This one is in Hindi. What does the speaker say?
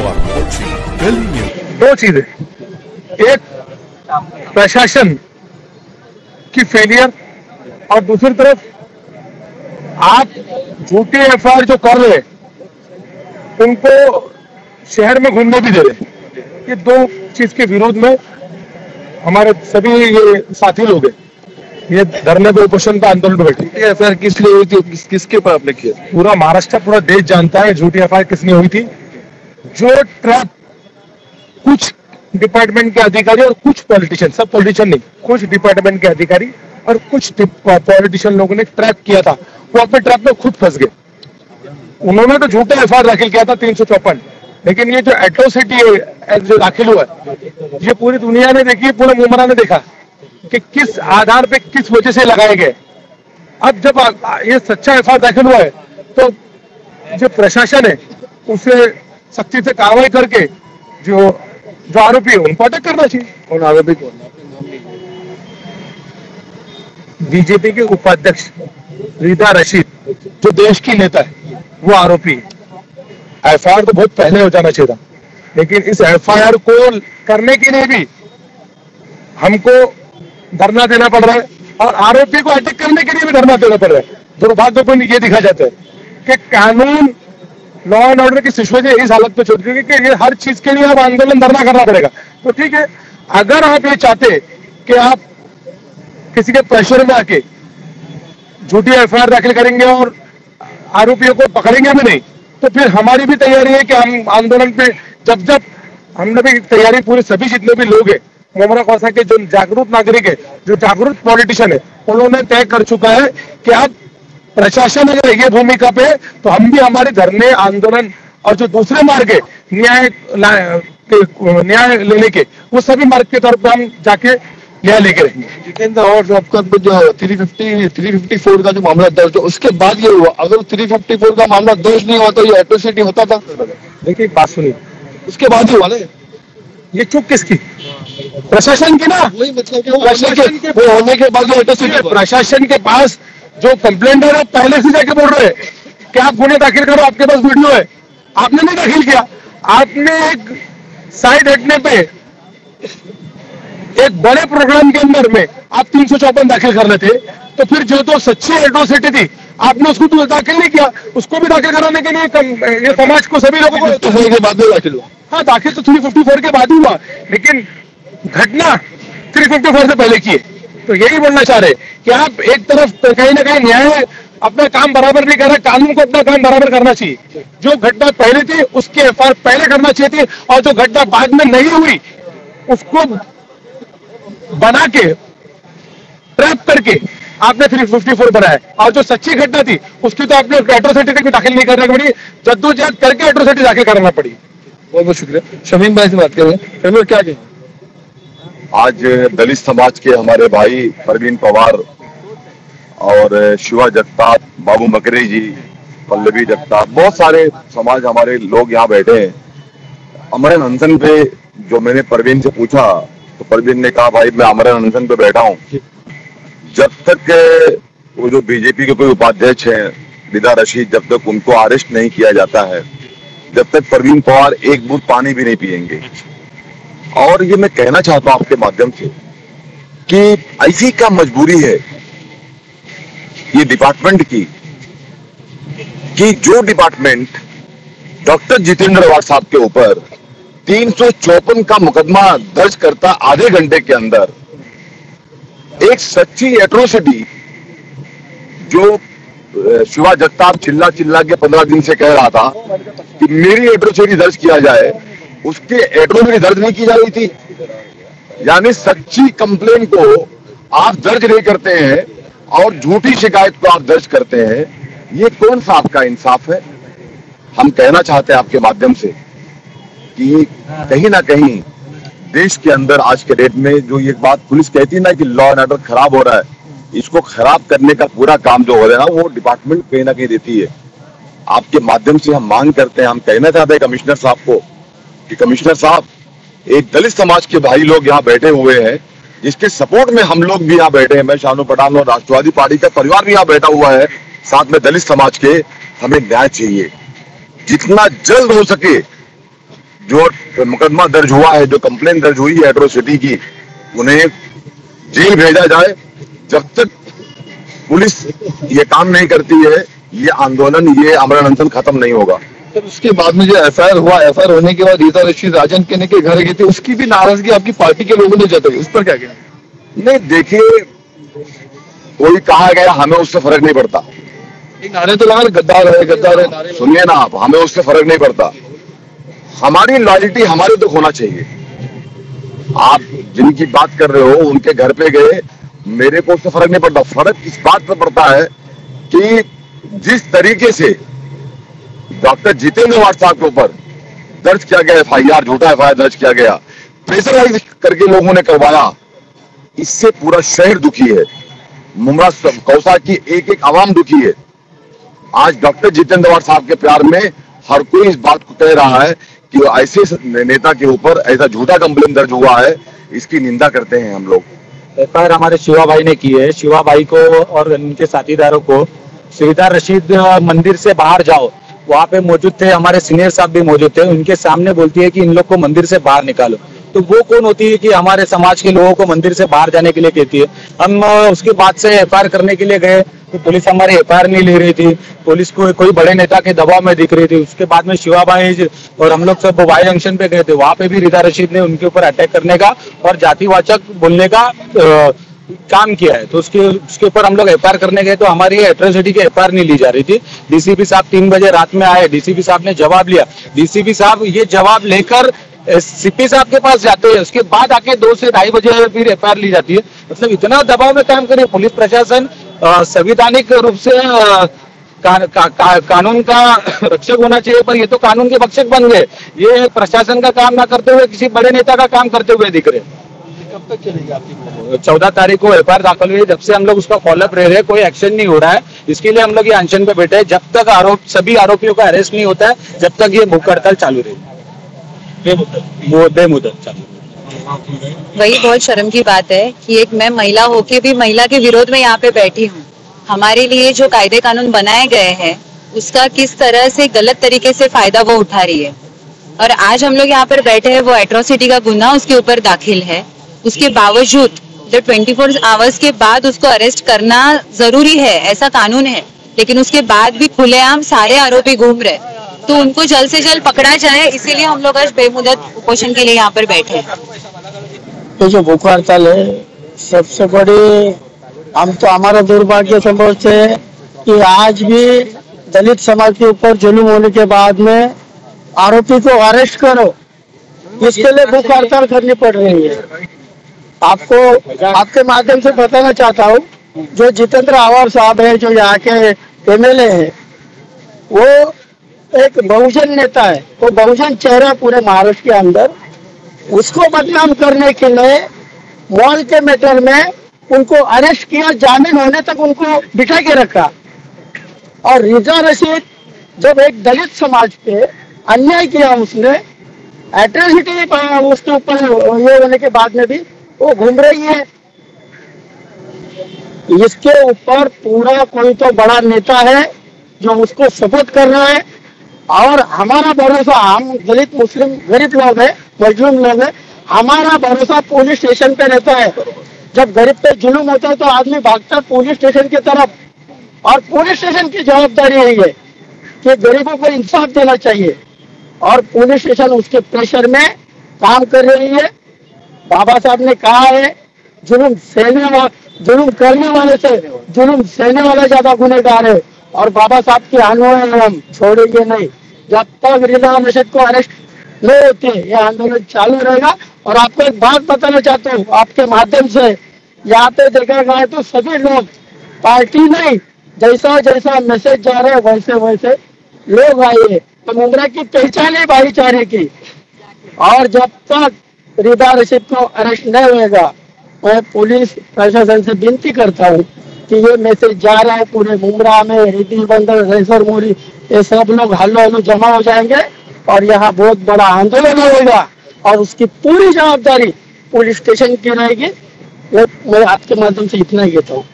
are watching Delhi News. दो चीजें, एक प्रशासन की फेलियर और दूसरी तरफ आप झूठी एफआईआर जो कर रहे उनको शहर में घूमने भी दे रहे। ये दो चीज के विरोध में हमारे सभी ये साथी लोग हैं, ये धरने पे, उपोषण पे, आंदोलन पे बैठे। ये एफआईआर किस लिए हुई थी, किसके ऊपर आपने किया? पूरा महाराष्ट्र, पूरा देश जानता है झूठी एफआईआर किसने हुई थी। जो ट्रैप कुछ डिपार्टमेंट के अधिकारी और कुछ पॉलिटिशियन, सब पॉलिटिशियन नहीं, कुछ डिपार्टमेंट के अधिकारी और कुछ पॉलिटिशियन लोगों ने ट्रैप किया था, वो अपने ट्रैप में खुद फंस गए। उन्होंने तो झूठा एफआईआर दाखिल किया था 354, लेकिन ये जो एट्रोसिटी जो दाखिल हुआ ये पूरी दुनिया ने देखी, पूरे मुमरा ने देखा कि किस आधार पे, किस वजह से लगाए गए। अब जब ये सच्चा एफआईआर दाखिल हुआ है तो जो प्रशासन है उसे सख्ती से कार्रवाई करके जो आरोपी है उनको अटक करना चाहिए। और आरोपी कौन? बीजेपी के उपाध्यक्ष रिदा रशीद, जो देश की नेता है, वो आरोपी है। एफआईआर तो बहुत पहले हो जाना चाहिए था, लेकिन इस एफआईआर को करने के लिए भी हमको धरना देना पड़ रहा है और आरोपी को अटक करने के लिए भी धरना देना पड़ रहा है। दुर्भाग्यपूर्ण ये दिखा जाता है कि कानून, लॉ एंड ऑर्डर की सिचुएशन इस हालत पे छोड़ दी कि ये हर चीज के लिए अब आंदोलन धरना करना पड़ेगा। तो ठीक है, अगर आप ये चाहते कि आप किसी के प्रेशर में आके झूठी एफआईआर दाखिल करेंगे और आरोपियों को पकड़ेंगे भी नहीं, तो फिर हमारी भी तैयारी है कि हम आंदोलन पे जब हमने भी तैयारी, पूरे सभी जितने भी लोग हैं, मोमरा कौसा के जो जागरूक नागरिक है, जो जागरूक पॉलिटिशियन है, उन्होंने तय कर चुका है कि आप प्रशासन अगर ये भूमिका पे, तो हम भी हमारे धरने, आंदोलन और जो दूसरे मार्ग है न्याय लेने के, वो सभी मार्ग के तौर पर हम जाके न्याय लेके रहेंगे। जितेंद्र, और आपका जो 354 का जो मामला दर्ज, उसके बाद ये हुआ, अगर 354 का मामला दर्ज नहीं हुआ तो ये एट्रोसिटी होता था? देखिए, बात सुनिए, उसके बाद ही हुआ ना ये चूक किसकी? प्रशासन की ना। वही मतलब वो होने के बाद एट्रोसिटी। प्रशासन के पास जो कंप्लेंटर है पहले से जाके बोल रहे हैं कि आप गुने दाखिल करो, आपके पास वीडियो है, आपने नहीं दाखिल किया। आपने एक साइड हटने पे एक बड़े प्रोग्राम के अंदर में आप 354 दाखिल कर रहे थे, तो फिर जो तो सच्ची एट्रोसिटी थी आपने उसको तो दाखिल नहीं किया। उसको भी दाखिल कराने के लिए ये समाज को, सभी लोगों को, तो के बाद में दाखिल हुआ। हाँ, दाखिल तो 354 के बाद ही हुआ, लेकिन घटना 354 से पहले की है। तो यही बोलना चाह रहे कि आप एक तरफ कहीं ना कहीं न्याय अपना काम बराबर नहीं कर रहा, कानून को अपना काम बराबर करना चाहिए। जो घटना पहले थी उसके एफआईआर पहले करना चाहिए थी, और जो घटना बाद में नहीं हुई उसको बना के, ट्रैप करके आपने 354 बनाया, और जो सच्ची घटना थी उसकी तो आपने एट्रोसिटी तक भी दाखिल नहीं करना पड़ी, जद्दोजहद करके एट्रोसिटी दाखिल कराना पड़ी। बहुत बहुत शुक्रिया। शमीम भाई से बात करें, शमीम क्या कहें? आज दलित समाज के हमारे भाई परवीन पवार और शिवा जगताप, बाबू मकरे जी, पल्लवी जगताप, बहुत सारे समाज हमारे लोग यहाँ बैठे हैं। अमरन अनशन पे जो मैंने परवीन से पूछा तो परवीन ने कहा, भाई मैं अमरन अनशन पे बैठा हूँ, जब तक वो जो बीजेपी के कोई उपाध्यक्ष हैं रिदा रशीद, जब तक उनको अरेस्ट नहीं किया जाता है, जब तक परवीन पवार एक बूंद पानी भी नहीं पिएंगे। और ये मैं कहना चाहता हूं आपके माध्यम से कि ऐसी क्या मजबूरी है ये डिपार्टमेंट की, कि जो डिपार्टमेंट डॉक्टर जितेंद्र अवार्ड साहब के ऊपर 354 का मुकदमा दर्ज करता आधे घंटे के अंदर, एक सच्ची एट्रोसिटी जो शिवा जगताप चिल्ला के 15 दिन से कह रहा था कि मेरी एट्रोसिटी दर्ज किया जाए, उसके एट्रोसिटी दर्ज नहीं की जा रही थी। यानी सच्ची कंप्लेन को आप दर्ज नहीं करते हैं और झूठी शिकायत को आप दर्ज करते हैं, ये कौन सा आपका इंसाफ है? हम कहना चाहते हैं आपके माध्यम से कि कहीं ना कहीं देश के अंदर आज के डेट में जो ये बात पुलिस कहती है ना कि लॉ एंड ऑर्डर खराब हो रहा है, इसको खराब करने का पूरा काम जो हो रहा है ना, वो डिपार्टमेंट कहीं ना कहीं देती है। आपके माध्यम से हम मांग करते हैं, हम कहना चाहते हैं कमिश्नर साहब को कि कमिश्नर साहब, एक दलित समाज के भाई लोग यहाँ बैठे हुए हैं, जिसके सपोर्ट में हम लोग भी यहाँ बैठे हैं, मैं शानू पठान और राष्ट्रवादी पार्टी का परिवार भी यहाँ बैठा हुआ है, साथ में दलित समाज के, हमें न्याय चाहिए। जितना जल्द हो सके मुकदमा दर्ज हुआ है, जो कंप्लेन दर्ज हुई है एट्रोसिटी की, उन्हें जेल भेजा जाए। जब तक पुलिस ये काम नहीं करती है, ये आंदोलन, ये अमरण अनशन खत्म नहीं होगा। फिर उसके बाद में जो एफआईआर हुआ, एफआईआर होने के बाद रीता रशीद राजन केने के घर गई थी, उसकी भी नाराजगी आपकी पार्टी के लोगों ने जताई, उस पर क्या कहना? नहीं, देखिए, कोई कहा गया, हमें उससे फर्क नहीं पड़ता। नारे तो लगा गद्दार है, गद्दार है नारे। सुनिए ना आप, हमें उससे फर्क नहीं पड़ता। हमारी लॉयल्टी हमारे तो होना चाहिए। आप जिनकी बात कर रहे हो, उनके घर पे गए, मेरे को उससे फर्क नहीं पड़ता। फर्क इस बात पर पड़ता है कि जिस तरीके से डॉक्टर जितेंद्र अवार्ड साहब के ऊपर दर्ज किया गया एफआईआर, झूठा एफआईआर दर्ज किया गया, प्रेशराइज करके लोगों ने करवाया, इससे पूरा शहर दुखी है। मुमरा कौसा की एक एक आवाम दुखी है। आज डॉक्टर जितेंद्र अवार्ड साहब के प्यार में हर कोई इस बात को कह रहा है कि ऐसे नेता के ऊपर ऐसा झूठा कंप्लेन दर्ज हुआ है, इसकी निंदा करते हैं हम लोग। एफआईआर हमारे शिवा भाई ने की है। शिवा भाई को और उनके साथीदारों को रीता रशीद मंदिर से बाहर जाओ, वहाँ पे मौजूद थे, हमारे सीनियर साहब भी मौजूद थे, उनके सामने बोलती है कि इन लोग को मंदिर से बाहर निकालो। तो वो कौन होती है कि हमारे समाज के लोगों को मंदिर से बाहर जाने के लिए कहती है? हम उसके बाद से एफआईआर करने के लिए गए तो पुलिस हमारी एफआईआर नहीं ले रही थी। पुलिस को कोई बड़े नेता के दबाव में दिख रही थी। उसके बाद में शिवा भाई और हम लोग सब वाई जंक्शन पे गए थे, वहां पे भी रीता रशीद ने उनके ऊपर अटैक करने का और जातिवाचक बोलने का काम किया है। तो उसके ऊपर हम लोग एफआईआर करने गए तो हमारी एट्रोसिटी की एफआईआर नहीं ली जा रही थी। डीसीपी साहब 3 बजे रात में आए, डीसीपी साहब ने जवाब लिया। डीसीपी साहब ये जवाब लेकर सीपी साहब के पास जाते हैं, उसके बाद आके 2 से 2:30 बजे फिर एफआईआर ली जाती है। मतलब इतना दबाव में काम करे पुलिस प्रशासन। संवैधानिक रूप से कानून का रक्षक होना चाहिए, पर ये तो कानून के भक्षक बन गए। ये प्रशासन का काम ना करते हुए किसी बड़े नेता का काम करते हुए दिख रहे। कब तक चलेगी आपकी? 14 तारीख को एफआईआर दाखिल हुई है, जब से हम लोग उसका फॉलोअप रह रहे हैं, कोई एक्शन नहीं हो रहा है। इसके लिए हम लोग ये अनशन पे बैठे हैं। जब तक सभी आरोपियों का अरेस्ट नहीं होता है, जब तक ये भूख हड़ताल चालू रहेगी, बेमुदत चालू। वही बहुत शर्म की बात है कि एक मैं महिला होके भी महिला के विरोध में यहाँ पे बैठी हूँ। हमारे लिए जो कायदे कानून बनाए गए हैं उसका किस तरह से गलत तरीके से फायदा वो उठा रही है। और आज हम लोग यहाँ पर बैठे हैं, वो एट्रोसिटी का गुना उसके ऊपर दाखिल है। उसके बावजूद जो 24 आवर्स के बाद उसको अरेस्ट करना जरूरी है, ऐसा कानून है, लेकिन उसके बाद भी खुलेआम सारे आरोपी घूम रहे, तो उनको जल्द से जल्द पकड़ा जाए। इसीलिए हम लोग आज बेमुदत उपोषण के लिए यहाँ पर बैठे हैं। ये जो भूख हड़ताल है, सबसे बड़ी हम तो हमारा दुर्भाग्य समझते हैं कि आज भी दलित समाज के ऊपर जुल्म होने के बाद में आरोपी को अरेस्ट करो, इसके लिए भूख हड़ताल करनी पड़ रही है। आपको आपके माध्यम से बताना चाहता हूँ, जो जितेंद्र अवार्ड साहब है, जो यहाँ के एमएलए है, वो एक बहुजन नेता है, वो बहुजन चेहरा पूरे महाराष्ट्र के अंदर। उसको बदनाम करने के लिए मॉल के मैटर में उनको अरेस्ट किया, जामीन होने तक उनको बिठा के रखा। और रीता रशीद जब एक दलित समाज पे अन्याय किया, उसने एट्रोसिटी उसके ऊपर ये होने के बाद में भी वो घूम रही है। इसके ऊपर पूरा कोई तो बड़ा नेता है जो उसको सपोर्ट कर रहा है। और हमारा भरोसा, हम दलित मुस्लिम गरीब लोग हैं, मजलूम लोग हैं, हमारा भरोसा पुलिस स्टेशन पे रहता है। जब गरीब पे जुल्म होता है तो आदमी भागता है पुलिस स्टेशन की तरफ, और पुलिस स्टेशन की जवाबदारी यही है कि गरीबों को इंसाफ देना चाहिए। और पुलिस स्टेशन उसके प्रेशर में काम कर रही है। बाबा साहब ने कहा है, जुल्म करने वाले से जुल्म सहने वाला ज्यादा गुनहगार है, और बाबा साहब की अनवाई हम छोड़ेंगे नहीं। जब तक रीता रशीद को अरेस्ट नहीं होते, यह आंदोलन चालू रहेगा। और आपको एक बात बताना चाहता हूँ आपके माध्यम से, यहाँ पे देखा गया तो सभी लोग, पार्टी नहीं, जैसा जैसा मैसेज जा रहा है वैसे वैसे लोग आए हैं। तो मुमरा की पहचान है भाईचारे की। और जब तक रीता रशीद को अरेस्ट नहीं होगा, मैं पुलिस प्रशासन से विनती करता हूँ कि ये मैसेज जा रहा है पूरे मुमरा में, रिद्धि बंदर, रैसर मोरी, ये सब लोग हल्लो हल्लो जमा हो जाएंगे और यहाँ बहुत बड़ा आंदोलन होगा, और उसकी पूरी जवाबदारी पुलिस स्टेशन की रहेगी। मैं आपके माध्यम से इतना ही कहता हूँ।